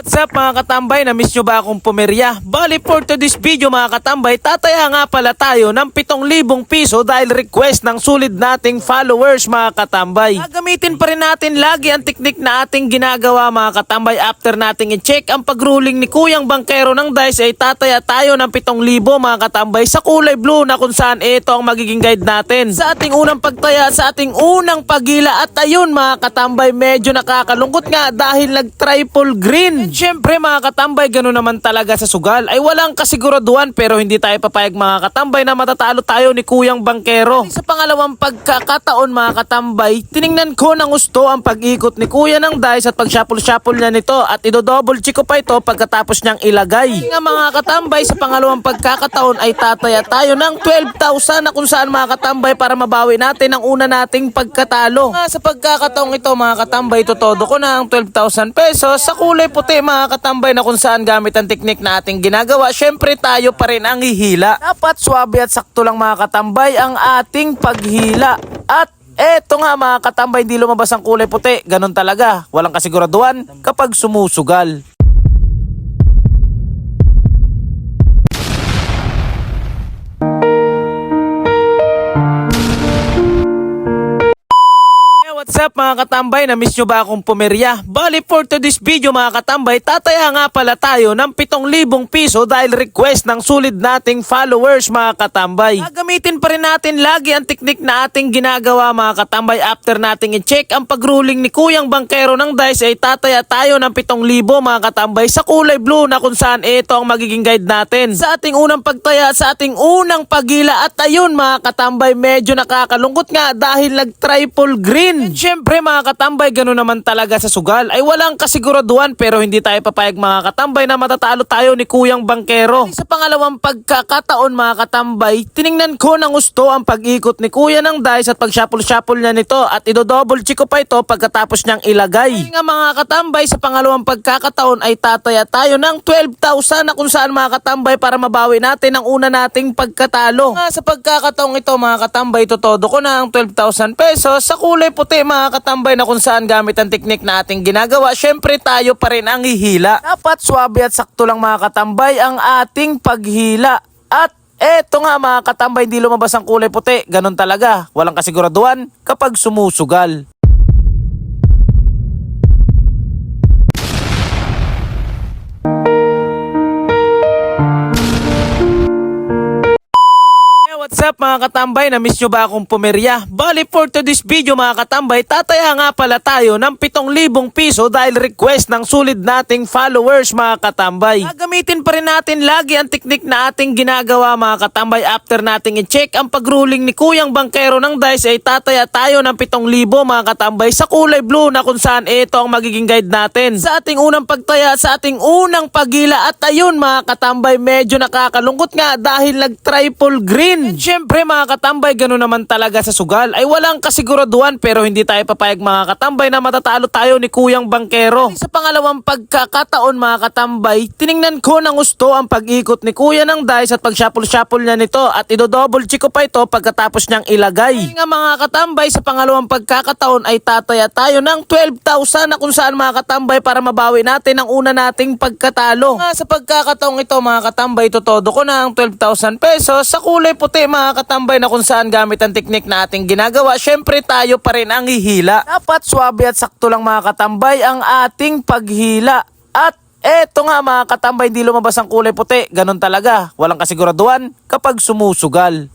What's up mga katambay, na-miss nyo ba akong pumerya? Bali for today's video mga katambay, tataya nga pala tayo ng 7,000 piso dahil request ng sulit nating followers mga katambay. Gagamitin pa rin natin lagi ang teknik na ating ginagawa mga katambay. After nating i-check ang pag-ruling ni Kuyang Bangkero ng Dice ay tataya tayo ng 7,000 mga katambay sa kulay blue na kung saan ito ang magiging guide natin sa ating unang pagtaya, sa ating unang pagila. At ayun mga katambay, medyo nakakalungkot nga dahil nag-triple green. Siyempre mga katambay, gano'n naman talaga sa sugal. Ay walang kasiguraduhan pero hindi tayo papayag mga katambay na matatalo tayo ni Kuyang Bangkero. Sa pangalawang pagkakataon mga katambay, tiningnan ko ng gusto ang pag-ikot ni Kuya ng Dice at pag-shuffle-shuffle niya nito at idodouble check ko pa ito pagkatapos niyang ilagay. Nga mga katambay, sa pangalawang pagkakataon ay tataya tayo ng 12,000 na kung saan mga katambay para mabawi natin ang una nating pagkatalo. Sa pagkakataong ito mga katambay, tutodo ko na ang 12,000 pesos sa kulay puti mga katambay na kung saan gamit ang teknik na ating ginagawa. Syempre tayo pa rin ang hihila. Dapat swabe at sakto lang mga katambay ang ating paghila. At eto nga mga katambay, hindi lumabas ang kulay puti. Ganon talaga, walang kasiguraduhan kapag sumusugal. What's up mga katambay, na-miss nyo ba akong pumerya? Bali for today's video mga katambay, tataya nga pala tayo ng 7,000 piso dahil request ng sulit nating followers mga katambay. Gagamitin pa rin natin lagi ang teknik na ating ginagawa mga katambay. After nating i-check ang pag-ruling ni Kuyang Bangkero ng Dice ay tataya tayo ng 7,000 mga katambay sa kulay blue na kung saan ito ang magiging guide natin sa ating unang pagtaya, sa ating unang pagila. At ayun mga katambay, medyo nakakalungkot nga dahil nag-triple green. Siyempre mga katambay, gano'n naman talaga sa sugal. Ay walang kasiguraduhan pero hindi tayo papayag mga katambay na matatalo tayo ni Kuyang Bangkero. Sa pangalawang pagkakataon mga katambay, tiningnan ko ng gusto ang pag-ikot ni Kuya ng Dice at pag-shuffle-shuffle niya nito at idodouble check ko pa ito pagkatapos niyang ilagay. Nga mga katambay, sa pangalawang pagkakataon ay tataya tayo ng 12,000 na kung saan mga katambay para mabawi natin ang una nating pagkatalo. Sa pagkakataong ito mga katambay, tutodo ko na ang 12,000 pesos sa kulay puti mga katambay na kung saan gamit ang teknik na ating ginagawa. Syempre tayo pa rin ang hihila. Dapat swabe at sakto lang mga katambay ang ating paghila. At eto nga mga katambay, hindi lumabas ang kulay puti. Ganon talaga, walang kasiguraduhan kapag sumusugal. What's up mga katambay, na-miss nyo ba akong pumerya? Bali for today's video mga katambay, tataya nga pala tayo ng 7,000 piso dahil request ng sulit nating followers mga katambay. Gagamitin pa rin natin lagi ang teknik na ating ginagawa mga katambay. After nating i-check ang pag-ruling ni Kuyang Bangkero ng Dice ay tataya tayo ng 7,000 mga katambay sa kulay blue na kung saan ito ang magiging guide natin sa ating unang pagtaya, sa ating unang pagila. At ayun mga katambay, medyo nakakalungkot nga dahil nag-triple green. Siyempre mga katambay, gano'n naman talaga sa sugal. Ay walang kasiguraduhan pero hindi tayo papayag mga katambay na matatalo tayo ni Kuyang Bangkero. Sa pangalawang pagkakataon mga katambay, tiningnan ko ng gusto ang pag-ikot ni Kuya ng Dice at pag-shuffle-shuffle niya nito at idodouble check ko pa ito pagkatapos niyang ilagay. Nga mga katambay, sa pangalawang pagkakataon ay tataya tayo ng 12,000 na kung saan mga katambay para mabawi natin ang una nating pagkatalo. Sa pagkakataong ito mga katambay, tutodo ko na ang 12,000 pesos sa kulay puti mga katambay na kung saan gamit ang teknik na ating ginagawa. Syempre tayo pa rin ang hihila. Dapat swabe at sakto lang mga katambay ang ating paghila. At eto nga mga katambay, hindi lumabas ang kulay puti. Ganon talaga, walang kasiguraduhan kapag sumusugal.